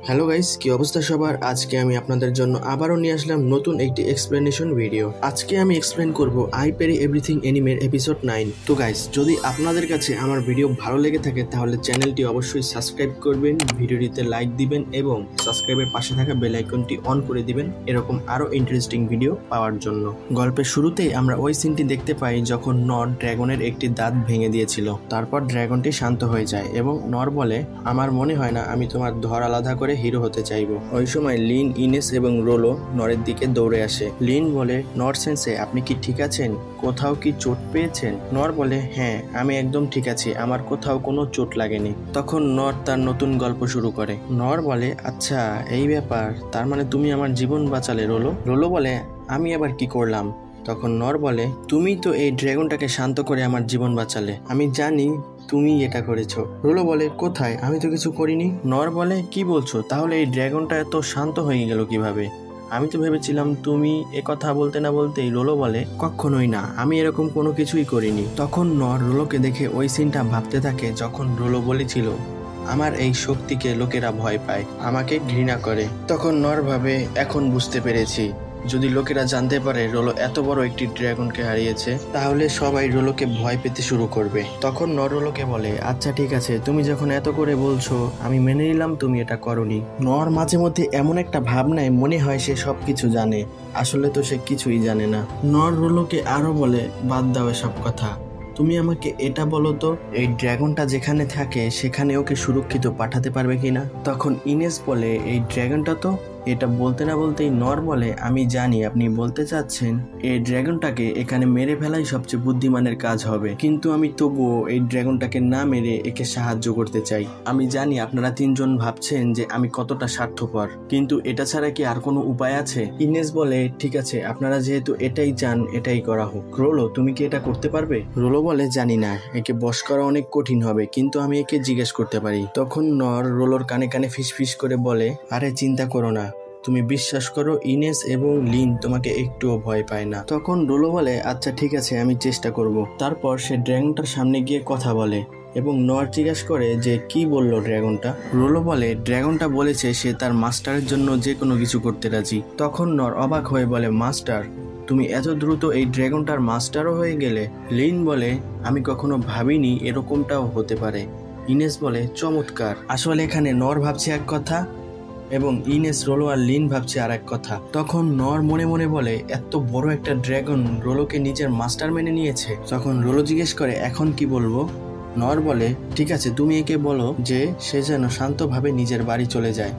Hello guys, কি অবস্থা সবার? আজকে আমি আপনাদের জন্য আবারও নিয়ে আসলাম নতুন একটি এক্সপ্লেনেশন ভিডিও। আজকে আমি এক্সপ্লেন করব আই পেরি এভরিথিং এনিমের এপিসোড 9। তো গাইস, যদি আপনাদের কাছে আমার ভিডিও ভালো লেগে থাকে তাহলে চ্যানেলটি অবশ্যই সাবস্ক্রাইব করবেন, ভিডিওটিতে লাইক দিবেন এবং সাবস্ক্রাইবের পাশে থাকা বেল আইকনটি অন করে দিবেন এরকম আরো ইন্টারেস্টিং ভিডিও পাওয়ার জন্য। গল্পের শুরুতেই আমরা ওই সিনটি দেখতে পাই যখন নর ড্রাগনের একটি দাঁত ভেঙে দিয়েছিল। তারপর ড্রাগনটি শান্ত হয়ে যায় এবং নর বলে, আমার মনে হয় না আমি তোমার ধর আলাদা করে হিরো হতে চাইবো। ওই সময় লিন, ইনেস এবং রোলো নরের দিকে দৌড়ে আসে। লিন বলে, নর সেন্সে আপনি কি ঠিক আছেন? কোথাও কি চোট পেয়েছেন? নর বলে, হ্যাঁ আমি একদম ঠিক আছি, আমার কোথাও কোনো চোট লাগেনি। তখন নর তার নতুন গল্প শুরু করে। নর বলে, আচ্ছা এই ব্যাপার, তার মানে তুমি আমার জীবন বাঁচালে রোলো। রোলো বলে, আমি আবার কি করলাম? তখন নর বলে, তুমি তো এই ড্রাগনটাকে শান্ত করে আমার জীবন বাঁচালে, আমি জানি তুমি এটা করেছো। রোলো বলে, কোথায়? আমি তো কিছু করিনি। নর বলে, কি বলছো? তাহলে এই ড্রাগনটা এত শান্ত হয়ে গেল কিভাবে? আমি তো ভেবেছিলাম তুমি কথা বলতে না বলতেই। রোলো বলে, কখনোই না, আমি এরকম কোনো কিছুই করিনি। তখন নর রোলোকে দেখে ওই সিনটা ভাবতে থাকে যখন রোলো বলেছিল, আমার এই শক্তিকে লোকেরা ভয় পায়, আমাকে ঘৃণা করে। তখন নর ভাবে, এখন বুঝতে পেরেছি, যদি লোকেরা জানতে পারে রোলো এত বড় একটি ড্রাগনকে হারিয়েছে তাহলে সবাই রোলোকে ভয় পেতে শুরু করবে। তখন নর রোলোকে বলে, আচ্ছা ঠিক আছে, তুমি যখন এত করে বলছো আমি মেনে নিলাম তুমি এটা করনি। নর মাঝে মধ্যে এমন একটা ভাব নেয় মনে হয় সে সবকিছু জানে, আসলে তো সে কিছুই জানে না। নর রোলোকে আরো বলে, বাদ দাও এসব কথা, তুমি আমাকে এটা বলো তো, এই ড্রাগনটা যেখানে থাকে সেখানে ওকে সুরক্ষিত পাঠাতে পারবে কিনা? তখন ইনেস বলে, এই ড্রাগনটা তো। এটা বলতে না বলতেই নর বলে, আমি জানি আপনি বলতে চাচ্ছেন এই ড্রাগনটাকে এখানে মেরে ফেলাই সবচেয়ে বুদ্ধিমানের কাজ হবে, কিন্তু আমি তবুও এই ড্রাগনটাকে না মেরে একে সাহায্য করতে চাই। আমি জানি আপনারা তিনজন ভাবছেন যে আমি কতটা স্বার্থপর, কিন্তু এটা ছাড়া কি আর কোনো উপায় আছে? ইনেস বলে, ঠিক আছে, আপনারা যেহেতু এটাই চান এটাই করা হোক। রোলো, তুমি কি এটা করতে পারবে? রোলো বলে, জানি না, একে বশ করা অনেক কঠিন হবে, কিন্তু আমি একে জিজ্ঞেস করতে পারি। তখন নর রোলোর কানে কানে ফিসফিস করে বলে, আরে চিন্তা করো না, তুমি বিশ্বাস করো, ইনেস এবং লিন তোমাকে একটুও ভয় পায় না। তখন রোলো বলে, আচ্ছা ঠিক আছে, আমি চেষ্টা করব। তারপর সে ড্রাগনটার সামনে গিয়ে কথা বলে এবং নর জিজ্ঞাসা করে যে কি বলল ড্রাগনটা। রোলো বলে, ড্রাগনটা বলেছে সে তার মাস্টারের জন্য যে কোনো কিছু করতে রাজি। তখন নর অবাক হয়ে বলে, মাস্টার? তুমি এত দ্রুত এই ড্রাগনটার মাস্টারও হয়ে গেলে? লিন বলে, আমি কখনো ভাবিনি এরকমটাও হতে পারে। ইনেস বলে, চমৎকার। আসলে এখানে নর ভাবছে এক কথা এবং ইনেস, রোলো আর লিন ভাবছে আর এক কথা। তখন নর মনে মনে বলে, এত বড় একটা ড্রাগন রোলোকে নিজের মাস্টার মেনে নিয়েছে। তখন রোলো জিজ্ঞেস করে, এখন কি বলবো? নর বলে, ঠিক আছে, তুমি একে বলো যে সে যেন শান্তভাবে নিজের বাড়ি চলে যায়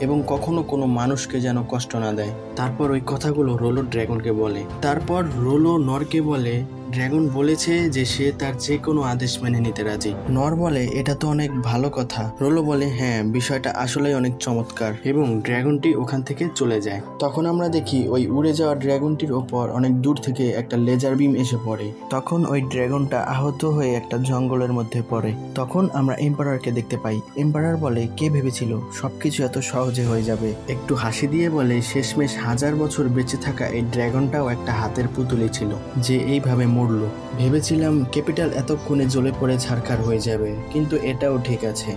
এবং কখনো কোনো মানুষকে যেন কষ্ট না দেয়। তারপর ওই কথাগুলো রোলো ড্রাগনকে বলে। তারপর রোলো নরকে বলে, ড্রাগন বলেছে যে সে তার যে কোনো আদেশ মেনে নিতে রাজি। নর বলে, এটা তো অনেক ভালো কথা। রোলো বলে, হ্যাঁ, বিষয়টা আসলেই অনেক চমৎকার, এবং ড্রাগনটি ওখান থেকে চলে যায়। তখন আমরা দেখি ওই উড়ে যাওয়া ড্রাগনটির ওপর অনেক দূর থেকে একটা লেজার বিম এসে পড়ে। তখন ওই ড্রাগনটা আহত হয়ে একটা জঙ্গলের মধ্যে পড়ে। তখন আমরা এম্পারারকে দেখতে পাই। এম্পারার বলে, কে ভেবেছিল সবকিছু এত সহজে হয়ে যাবে? একটু হাসি দিয়ে বলে, শেষমেশ 1000 বছর বেঁচে থাকা এই ড্রাগনটাও একটা হাতের পুতুলি ছিল যে এইভাবে মরল। ভেবেছিলাম ক্যাপিটাল এতক্ষণে জ্বলে পড়ে ছারখার হয়ে যাবে, কিন্তু এটাও ঠিক আছে।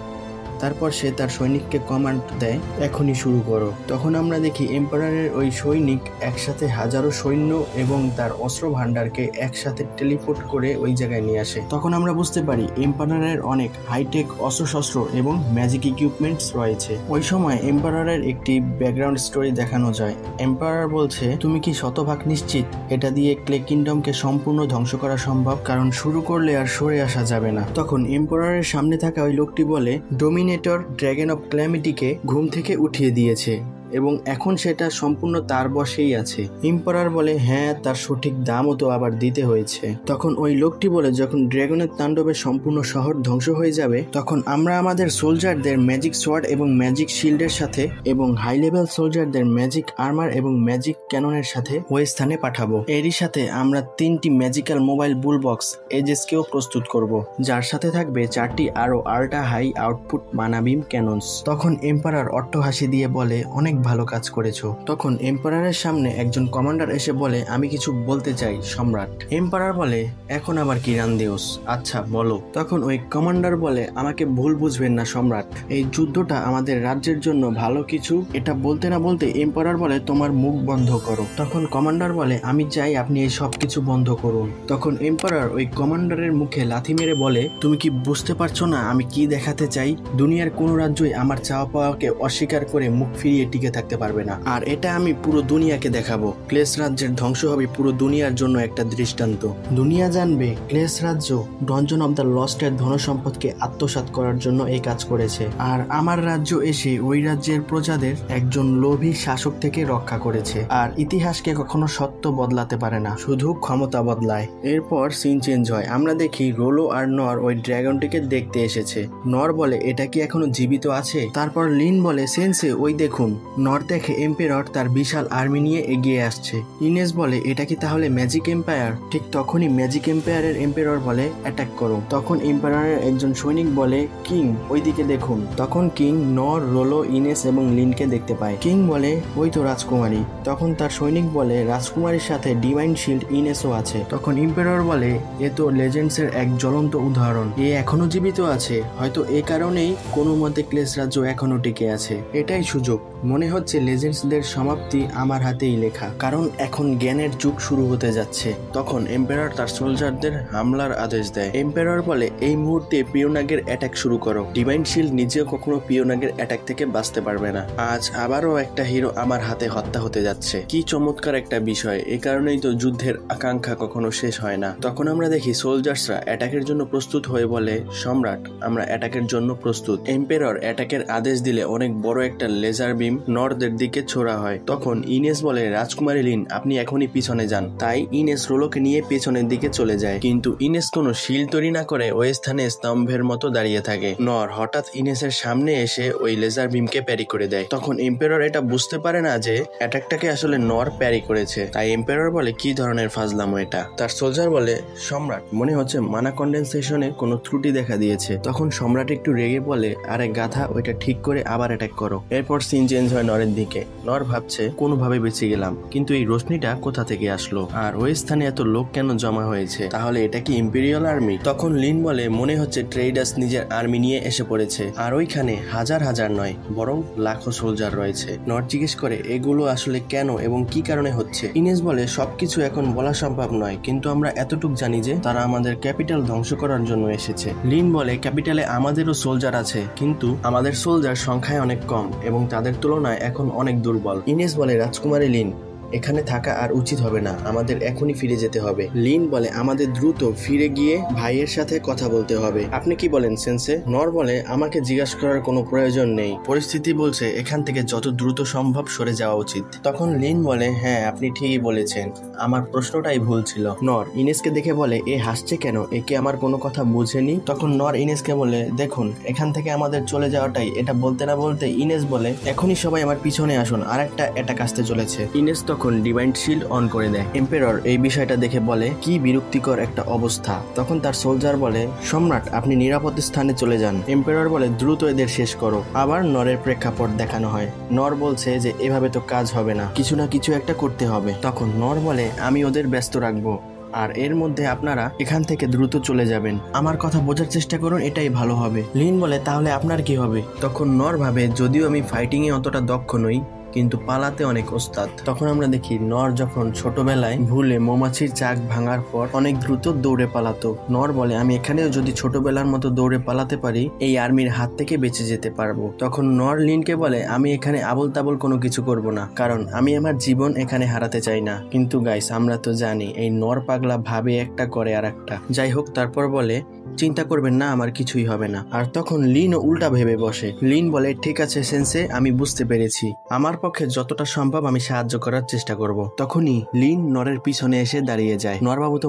তারপর সে তার সৈনিককে কমান্ড দেয়, এখনই শুরু করো। তখন আমরা দেখি এম্পারারের ওই সৈনিক একসাথে হাজারো সৈন্য এবং তার অস্ত্র ভান্ডারকে একসাথে টেলিপোর্ট করে ওই জায়গায় নিয়ে আসে। তখন আমরা বুঝতে পারি এম্পারারের অনেক হাইটেক অস্ত্রশস্ত্র এবং ম্যাজিক ইকুইপমেন্টস রয়েছে। ওই সময় এম্পারারের একটি ব্যাকগ্রাউন্ড স্টোরি দেখানো যায়। এম্পারার বলছে, তুমি কি শতভাগ নিশ্চিত এটা দিয়ে ক্লে কিংডমকে সম্পূর্ণ ধ্বংস করা সম্ভব? কারণ শুরু করলে আর সরে আসা যাবে না। তখন এম্পারারের সামনে থাকা ওই লোকটি বলে, ডোমিনেটর ড্র্যাগন অফ ক্ল্যামিটিকে ঘুম থেকে উঠিয়ে দিয়েছে এবং এখন সেটা সম্পূর্ণ তার বশেই আছে। এম্পারার বলে, হ্যাঁ, তার সঠিক দামও তো আবার দিতে হয়েছে। তখন ওই লোকটি বলে, যখন ড্রাগনের তাণ্ডবে সম্পূর্ণ শহর ধ্বংস হয়ে যাবে তখন আমরা আমাদের সোলজারদের ম্যাজিক সোয়ার্ড এবং ম্যাজিক শিল্ডের সাথে এবং হাই লেভেল সোলজারদের ম্যাজিক আর্মার এবং ম্যাজিক ক্যাননের সাথে ওই স্থানে পাঠাবো। এরই সাথে আমরা 3টি ম্যাজিক্যাল মোবাইল বুলবক্স এজেসকেও প্রস্তুত করব, যার সাথে থাকবে 4টি আরো আল্ট্রা হাই আউটপুট মানাবিম ক্যাননস। তখন এম্পারার অট্টহাসি দিয়ে বলে, অনেক ভালো কাজ করেছো। তখন এম্পারারের সামনে একজন কমান্ডার এসে বলে, আমি কিছু বলতে চাই সম্রাট। এম্পারার বলে, এখন আবার কি রান্দিওস, আচ্ছা বলো। তখন ওই কমান্ডার বলে, আমাকে ভুল বুঝবেন না সম্রাট, এই যুদ্ধটা আমাদের রাজ্যের জন্য ভালো কিছু। এটা বলতে না বলতে এম্পারার বলে, তোমার মুখ বন্ধ করো। তখন কমান্ডার বলে, আমি চাই আপনি এই সব কিছু বন্ধ করুন। তখন এম্পারার ওই কমান্ডারের মুখে লাথি মেরে বলে, তুমি কি বুঝতে পারছো না আমি কি দেখাতে চাই? দুনিয়ার কোনো রাজ্যই আমার চাওয়া পাওয়াকে অস্বীকার করে মুখ ফিরিয়ে টিকে থাকতে পারবে না, আর এটা আমি পুরো দুনিয়াকে দেখাবো। ক্লেশ রাজ্যের ধ্বংস হবে পুরো দুনিয়ার জন্য একটা দৃষ্টান্ত। দুনিয়া জানবে ক্লেশ রাজ্য ডনজন অব দ্য লস্টের ধন সম্পদকে আত্মসাৎ করার জন্য এই কাজ করেছে, আর আমার রাজ্য এসে ওই রাজ্যের প্রজাদের একজন লোভী শাসক থেকে রক্ষা করেছে। আর ইতিহাসকে কখনো সত্য বদলাতে পারে না, শুধু ক্ষমতা বদলায়। এরপর সিন চেঞ্জ হয়, আমরা দেখি রোলো আর নর ওই ড্রাগনটিকে দেখতে এসেছে। নর বলে, এটা কি এখনো জীবিত আছে? তারপর লিন বলে, সেন্সে ওই দেখুন। নর দেখে এম্পায়ার তার বিশাল আর্মি নিয়ে এগিয়ে আসছে। ইনেস বলে, এটা কি তাহলে ম্যাজিক এম্পায়ার? ঠিক তখনই ম্যাজিক এম্পায়ারের এম্পায়ার বলে, অ্যাটাক করো। তখন এম্পায়ারের একজন সৈনিক বলে, কিং ওইদিকে দেখুন। তখন কিং নর, রোলো, ইনেস এবং লিনকে দেখতে পায়। কিং বলে, ওই তো রাজকুমারী। তখন তার সৈনিক বলে, রাজকুমারীর সাথে ডিভাইন শিল্ড ইনেসও আছে। তখন এম্পায়ার বলে, এ তো লেজেন্ডস এর এক জ্বলন্ত উদাহরণ, এ এখনো জীবিত আছে, হয়তো এ কারণেই কোনো মতে ক্লেশ রাজ্য এখনো টিকে আছে। এটাই সুযোগ, মনে হচ্ছে লেজেন্ডসদের সমাপ্তি আমার হাতেই লেখা, কারণ এখন জ্ঞানের যুগ শুরু হতে যাচ্ছে। তখন এম্পায়ার তার সোলজারদের হামলার আদেশ দেয়। এম্পায়ার বলে, এই মুহূর্তে পিওনাগের অ্যাটাক শুরু করো। ডিভাইন শিল্ড নিজেও কখনো পিওনাগের অ্যাটাক থেকে বাঁচতে পারবে না। আজ আবারও একটা হিরো আমার হাতে হত্যা হতে যাচ্ছে, কি চমৎকার একটা বিষয়। এ কারণেই তো যুদ্ধের আকাঙ্ক্ষা কখনো শেষ হয় না। তখন আমরা দেখি সোলজার্সরা অ্যাটাকের জন্য প্রস্তুত হয়ে বলে, সম্রাট আমরা অ্যাটাকের জন্য প্রস্তুত। এম্পায়ার অ্যাটাকের আদেশ দিলে অনেক বড় একটা লেজার বিম নর্থের দিকে ছোড়া হয়। তখন ইনেস বলে, রাজকুমারী লিন আপনি এখনই পিছনে যান। তাই ইনেস রোলোকে নিয়ে পেছনের দিকে চলে যায়, কিন্তু ইনেস কোনো শিল্ড তৈরি না করে ওই স্থানে স্তম্ভের মতো দাঁড়িয়ে থাকে। নর হঠাৎ ইনেসের সামনে এসে ওই লেজার বিমকে প্যারি করে দেয়। তখন এম্পায়ার এটা বুঝতে পারে না যে অ্যাটাকটাকে আসলে নর প্যারি করেছে। তাই এম্পায়ার বলে, কি ধরনের ফাজলামো এটা? তার সোলজার বলে, সম্রাট মনে হচ্ছে মানা কন্ডেনসেশনে কোনো ত্রুটি দেখা দিয়েছে। তখন সম্রাট একটু রেগে বলে, আরে গাধা, ওইটা ঠিক করে আবার অ্যাটাক করো। এরপর সিন চেঞ্জ হয় নরের দিকে। নর ভাবছে কোনোভাবে বেঁচে গেলাম, কিন্তু এই রশ্মিটা কোথা থেকে আসলো, আর ওই স্থানে এত লোক কেন জমা হয়েছে? তাহলে এটা কি ইম্পেরিয়াল আর্মি? তখন লিন বলে, মনে হচ্ছে ট্রেডার্স নিজের আর্মি নিয়ে এসে পড়েছে, আর ওইখানে হাজার হাজার নয় বরং লাখো সোলজার রয়েছে। নর জিজ্ঞেস করে, এগুলো আসলে কেন এবং কি কারণে হচ্ছে? ইনেস বলে, সবকিছু এখন বলা সম্ভব নয়, কিন্তু আমরা এতটুকু জানি যে তারা আমাদের ক্যাপিটাল ধ্বংস করার জন্য এসেছে। লিন বলে, ক্যাপিটালে আমাদেরও সোলজার আছে, কিন্তু আমাদের সোলজার সংখ্যায় অনেক কম এবং তাদের তুলনায় এখন অনেক দুর্বল। ইনেস বলে, রাজকুমারী লিন এখানে থাকা আর উচিত হবে না, আমাদের এখনই ফিরে যেতে হবে। লিন বলে, আমাদের দ্রুত ফিরে গিয়ে ভাইয়ের সাথে কথা বলতে হবে। আপনি কি বলেন সেন্সে? নর বলে, আমাকে জিজ্ঞাসা করার কোনো প্রয়োজন নেই, পরিস্থিতি বলছে এখান থেকে যত দ্রুত সম্ভব সরে যাওয়া উচিত। তখন লিন বলে, হ্যাঁ আপনি ঠিকই বলেছেন, আমার প্রশ্নটাই ভুল ছিল। নর ইনেসকে দেখে বলে, এ হাসছে কেন, একে আমার কোনো কথা বুঝেনি। তখন নর ইনেসকে বলে, দেখুন এখান থেকে আমাদের চলে যাওয়াটাই। এটা বলতে না বলতে ইনেস বলে, এখনই সবাই আমার পিছনে আসুন, আর একটা অ্যাটাক আসতে চলেছে। ইনেস তখন ডিভাইন শিল্ড অন করে দেয়। এম্পায়ার এই বিষয়টা দেখে বলে, কি বিরক্তিকর একটা অবস্থা। তখন তার সোলজার বলে, সম্রাট আপনি নিরাপদ স্থানে চলে যান। এম্পায়ার বলে, দ্রুত এদের শেষ করো। আবার নরের প্রেক্ষাপট দেখানো হয়। নর বলছে যে এভাবে তো কাজ হবে না, কিছু না কিছু একটা করতে হবে। তখন নর বলে, আমি ওদের ব্যস্ত রাখবো, আর এর মধ্যে আপনারা এখান থেকে দ্রুত চলে যাবেন। আমার কথা বোঝার চেষ্টা করুন, এটাই ভালো হবে। লিন বলে, তাহলে আপনার কি হবে? তখন নর ভাবে, যদিও আমি ফাইটিং এ অতটা দক্ষ নই, কিন্তু পালাতে অনেক ওস্তাদ। তখন আমরা দেখি নর যখন ছোটবেলায় ভুলে মৌমাছির চাক ভাঙার পর অনেক দ্রুত দৌড়ে পালাতো। নর বলে, আমি এখানেও যদি ছোটবেলার মতো দৌড়ে পালাতে পারি, এই আর্মির হাত থেকে বেঁচে যেতে পারবো। তখন নর লিনকে বলে, আমি এখানে আবল তাবল কোনো কিছু করব না, কারণ আমি আমার জীবন এখানে হারাতে চাই না। কিন্তু গাইস আমরা তো জানি এই নর পাগলা ভাবে একটা করে আর একটা। যাই হোক, তারপর বলে, চিন্তা করবেন না, আমার কিছুই হবে না। আর তখন লিনও উল্টা ভেবে বসে। লিন বলে, ঠিক আছে সেন্সে, আমি বুঝতে পেরেছি, আমার পক্ষে যতটা সম্ভব আমি সাহায্য করার চেষ্টা করব। তখনই লিন নরের পিছনে এসে দাঁড়িয়ে যায়। নরবাবু তো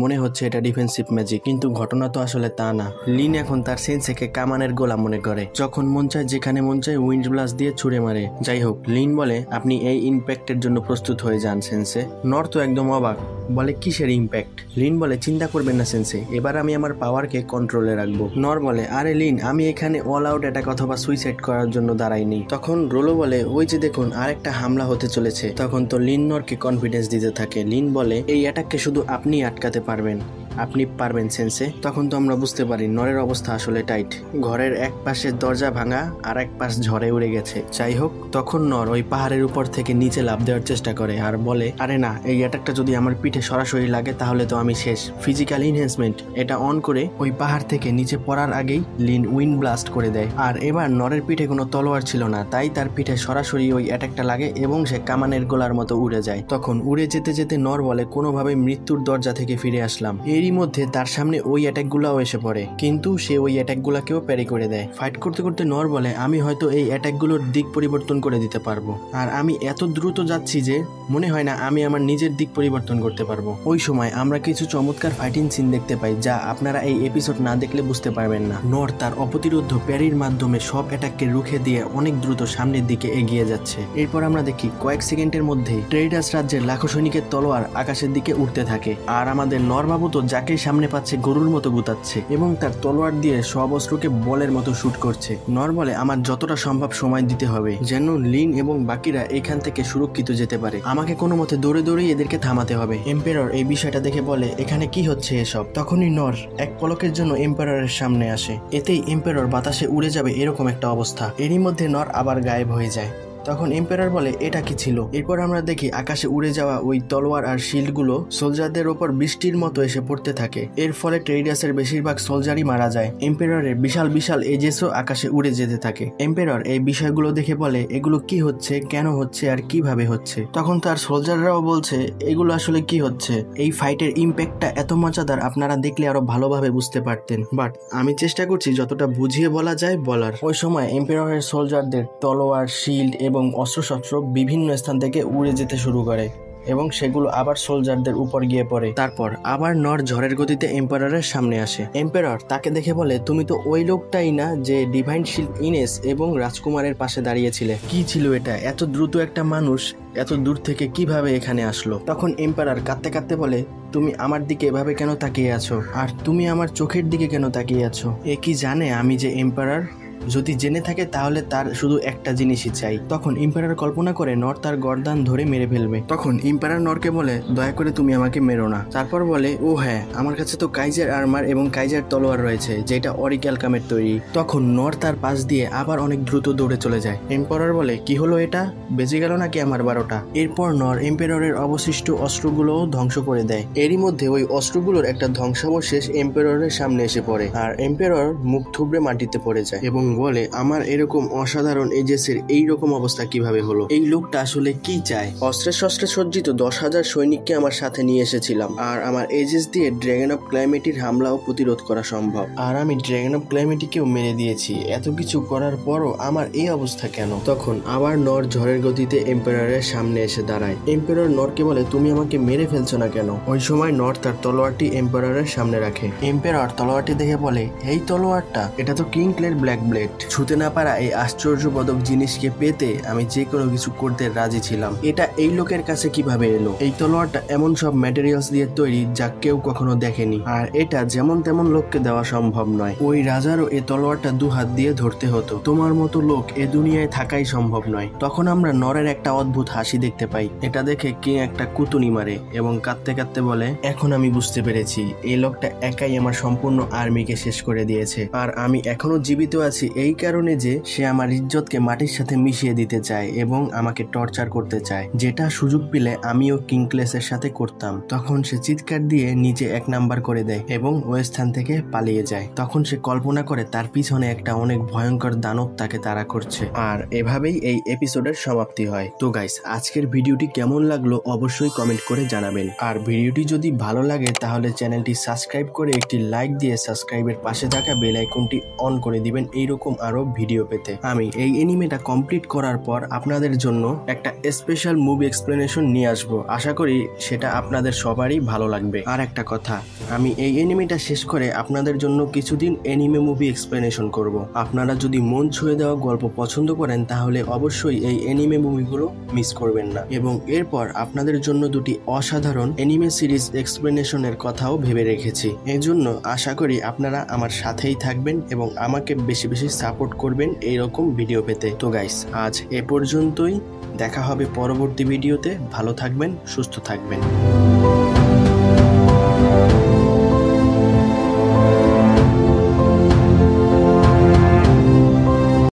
মনে হচ্ছে এটা ডিফেন্সিভ ম্যাজিক, কিন্তু ঘটনা তো আসলে তা না। লিন এখন তার সেন্সেকে কামানের গোলা মনে করে, যখন মন চায় যেখানে মন চায় উইন্ড ব্লাস্ট দিয়ে ছুড়ে মারে। যাই হোক, লিন বলে, আপনি এই ইম্প্যাক্টের জন্য প্রস্তুত হয়ে যান সেন্সে। নর তো একদম অবাক, বলে, কিসের ইম্প্যাক্ট? লিন বলে, চিন্তা করবেন না সেন্সে, এবার আমি আমার পাওয়ারকে কন্ট্রোলে রাখবো। নর বলে, আরে লিন, আমি এখানে অল আউট অ্যাটাক অথবা সুইসাইড করার জন্য দাঁড়াইনি। তখন রোলো বলে, ওই যে দেখুন দেখুন আরেকটা হামলা হতে চলেছে। তখন তো লিন নরকে কনফিডেন্স দিতে থাকে। লিন বলে এই অ্যাটাককে শুধু আপনিই আটকাতে পারবেন, আপনি পারবেন সেন্সে। তখন তো আমরা বুঝতে পারি নরের অবস্থা আসলে টাইট। ঘরের এক পাশের দরজা ভাঙা আর এক পাশ ঝড়ে উড়ে গেছে। যাই হোক, তখন নর ওই পাহাড়ের উপর থেকে নিচে লাফ দেওয়ার চেষ্টা করে আর বলে আরে না, এই অ্যাটাকটা যদি আমার পিঠে সরাসরি লাগে তাহলে তো আমি শেষ। ফিজিক্যাল এনহ্যান্সমেন্ট এটা অন করে ওই পাহাড় থেকে নিচে পড়ার আগেই লিন উইন্ড ব্লাস্ট করে দেয়। আর এবার নরের পিঠে কোনো তলোয়ার ছিল না, তাই তার পিঠে সরাসরি ওই অ্যাটাকটা লাগে এবং সে কামানের গোলার মতো উড়ে যায়। তখন উড়ে যেতে যেতে নর বলে কোনোভাবে মৃত্যুর দরজা থেকে ফিরে আসলাম। এরই মধ্যে তার সামনে ওই অ্যাটাকগুলাও এসে পড়ে, কিন্তু সে ওই অ্যাটাকগুলাকেও প্যারি করে দেয়। ফাইট করতে করতে নর বলে আমি হয়তো এই অ্যাটাকগুলোর দিক পরিবর্তন করে দিতে পারবো, আর আমি এত দ্রুত যাচ্ছি যে মনে হয় না আমি আমার নিজের দিক পরিবর্তন করতে পারবো। ওই সময় আমরা কিছু চমৎকার ফাইটিং সিন দেখতে পাই যা আপনারা এই এপিসোড না দেখলে বুঝতে পারবেন না। নর তার অপ্রতিরোধ্য প্যারির মাধ্যমে সব অ্যাটাককে রুখে দিয়ে অনেক দ্রুত সামনের দিকে এগিয়ে যাচ্ছে। এরপর আমরা দেখি কয়েক সেকেন্ডের মধ্যেই ট্রেডার্স রাজ্যের লাখো সৈনিকের তলোয়ার আকাশের দিকে উঠতে থাকে, আর আমাদের নরবাবু তো যাকে সামনে পাচ্ছে গরুর মতো গুতাচ্ছে এবং তার তলোয়ার দিয়ে সব অস্ত্রকে বলের মতো শুট করছে। নর বলে আমার যতটা সম্ভব সময় দিতে হবে যেন লিন এবং বাকিরা এখান থেকে সুরক্ষিত যেতে পারে। আমাকে কোনো মতে দৌড়ে দৌড়েই এদেরকে থামাতে হবে। এম্পায়ার এই বিষয়টা দেখে বলে এখানে কি হচ্ছে এসব। তখনই নর এক পলকের জন্য এম্পায়ারের সামনে আসে। এতেই এম্পায়ার বাতাসে উড়ে যাবে এরকম একটা অবস্থা। এরই মধ্যে নর আবার গায়েব হয়ে যায়। তখন এম্পায়ার বলে এটা কি ছিল। এরপর আমরা দেখি আকাশে উড়ে যাওয়া ওই তলোয়ার আর শিল্ডগুলো সোলজারদের ওপর বৃষ্টির মতো এসে পড়তে থাকে। এর ফলে ট্রেডার্সের বেশিরভাগ সোলজারই মারা যায়। এম্পায়ারের বিশাল বিশাল এজেসও আকাশে উড়ে যেতে থাকে। এম্পায়ার এই বিষয়গুলো দেখে বলে এগুলো কি হচ্ছে, কেন হচ্ছে আর কিভাবে হচ্ছে। তখন তার সোলজাররাও বলছে এগুলো আসলে কি হচ্ছে। এই ফাইটের ইম্প্যাক্টটা এত মজাদার, আপনারা দেখলে আরো ভালোভাবে বুঝতে পারতেন, বাট আমি চেষ্টা করছি যতটা বুঝিয়ে বলা যায় বলার। ওই সময় এম্পায়ারের সোলজারদের তলোয়ার, শিল্ড এবং অস্ত্রশস্ত্র বিভিন্ন স্থান থেকে উড়ে যেতে শুরু করে এবং সেগুলো আবার সোলজারদের উপর গিয়ে পড়ে। তারপর আবার নর ঝড়ের গতিতে এম্পায়ারের সামনে আসে। এম্পায়ার তাকে দেখে বলে তুমি তো ওই লোকটাই না যে ডিভাইন শিল্ড ইনেস এবং রাজকুমারের পাশে দাঁড়িয়েছিলে। কি ছিল এটা? এত দ্রুত একটা মানুষ এত দূর থেকে কিভাবে এখানে আসলো? তখন এম্পায়ার কাঁদতে কাঁদতে বলে তুমি আমার দিকে এভাবে কেন তাকিয়ে আছো, আর তুমি আমার চোখের দিকে কেন তাকিয়ে আছো? এ কি জানে আমি যে এম্পায়ার? যদি জেনে থাকে তাহলে তার শুধু একটা জিনিসই চাই। তখন এম্পায়ার কল্পনা করে নর তার গর্দান ধরে মেরে ফেলবে। তখন এম্পায়ার নরকে বলে দয়া করে তুমি আমাকে মেরো না। তারপর বলে ও হ্যাঁ, আমার কাছে তো কাইজার আর্মার এবং কাইজার তলোয়ার রয়েছে যেটা অরিক্যালকামের তৈরি। তখন নর তার পাশ দিয়ে আবার অনেক দ্রুত দৌড়ে চলে যায়। এম্পায়ার বলে কি হলো, এটা বেজে গেল নাকি আমার 12টা? এরপর নর এম্পায়ারের অবশিষ্ট অস্ত্রগুলোও ধ্বংস করে দেয়। এরই মধ্যে ওই অস্ত্রগুলোর একটা ধ্বংসাবশেষ এম্পায়ারের সামনে এসে পড়ে, আর এম্পায়ার মুখ থুবড়ে মাটিতে পড়ে যায় এবং বলে আমার এরকম অসাধারণ এজেসের এইরকম অবস্থা কিভাবে হলো? এই লোকটা আসলে কি চায়? অস্ত্রে শস্ত্রে সজ্জিত 10,000 সৈনিককে আমার সাথে নিয়ে এসেছিলাম, আর আমার এজেস দিয়ে ড্রাগন অফ ক্লাইমেটির হামলাও প্রতিরোধ করা সম্ভব, আর আমি ড্রাগন অফ ক্লাইমেটিকেও মেরে দিয়েছি। এত কিছু করার পরও আমার এই অবস্থা কেন? তখন আবার নর ঝড়ের গতিতে এম্পায়ারের সামনে এসে দাঁড়ায়। এম্পায়ার নরকে বলে তুমি আমাকে মেরে ফেলছো না কেন? ওই সময় নর তার তলোয়ারটি এম্পায়ারের সামনে রাখে। এম্পায়ার তলোয়ারটি দেখে বলে এই তলোয়ারটা, এটা তো কিং ক্লের ব্ল্যাক ব্লেড। ছুতে না পারা এই আশ্চর্যবোধক জিনিসকে পেতে আমি যে কোনো কিছু করতে রাজি ছিলাম। এটা এই লোকের কাছে কিভাবে এলো? এই তলোয়ারটা এমন সব ম্যাটেরিয়ালস দিয়ে তৈরি যা কেউ কখনো দেখেনি, আর এটা যেমন তেমন লোককে দেওয়া সম্ভব নয়। ওই রাজারও এই তলোয়ারটা 2 হাত দিয়ে ধরতে হতো। তোমার মতো লোক এ দুনিয়ায় থাকাই সম্ভব নয়। তখন আমরা নরের একটা অদ্ভুত হাসি দেখতে পাই। এটা দেখে কে একটা কুতুনি মারে এবং কাঁদতে কাঁদতে বলে এখন আমি বুঝতে পেরেছি এই লোকটা একাই আমার সম্পূর্ণ আর্মিকে শেষ করে দিয়েছে, আর আমি এখনো জীবিত আছি এই কারণে যে সে আমার ইজ্জতকে মাটির সাথে মিশিয়ে দিতে চায় এবং আমাকে টর্চার করতে চায়, যেটা সুযোগ পেলে আমিও কিংক্লেসের সাথে করতাম। তখন সে চিৎকার দিয়ে নিচে 1 নাম্বার করে দেয় এবং ওই স্থান থেকে পালিয়ে যায়। তখন সে কল্পনা করে তার পিছনে একটা অনেক ভয়ঙ্কর দানব তাকে তাড়া করছে, আর এভাবেই এই এপিসোডের সমাপ্তি হয়। তো গাইস, আজকের ভিডিওটি কেমন লাগলো অবশ্যই কমেন্ট করে জানাবেন, আর ভিডিওটি যদি ভালো লাগে তাহলে চ্যানেলটি সাবস্ক্রাইব করে একটি লাইক দিয়ে সাবস্ক্রাইবের পাশে থাকা বেল আইকনটি অন করে দিবেন এইরকম আরো ভিডিও পেতে। আমি এই এনিমেটা কমপ্লিট করার পর আপনাদের জন্য একটা স্পেশাল মুভি এক্সপ্লেনেশন নিয়ে আসবো। আশা করি সেটা আপনাদের সবারই ভালো লাগবে। আর একটা কথা, আমি এই এনিমেটা শেষ করে আপনাদের জন্য কিছুদিন এনিমে মুভি এক্সপ্লেনেশন করব। আপনারা যদি মন ছুঁয়ে দেওয়া গল্প পছন্দ করেন তাহলে অবশ্যই এই এনিমে মুভিগুলো মিস করবেন না। এবং এরপর আপনাদের জন্য 2টি অসাধারণ এনিমে সিরিজ এক্সপ্লেনেশনের কথাও ভেবে রেখেছি। এজন্য আশা করি আপনারা আমার সাথেই থাকবেন এবং আমাকে বেশি বেশি বেশি সাপোর্ট করবেন এইরকম ভিডিও পেতে। তো গাইস আজ এ পর্যন্তই, দেখা হবে পরবর্তী ভিডিওতে। ভালো থাকবেন, সুস্থ থাকবেন।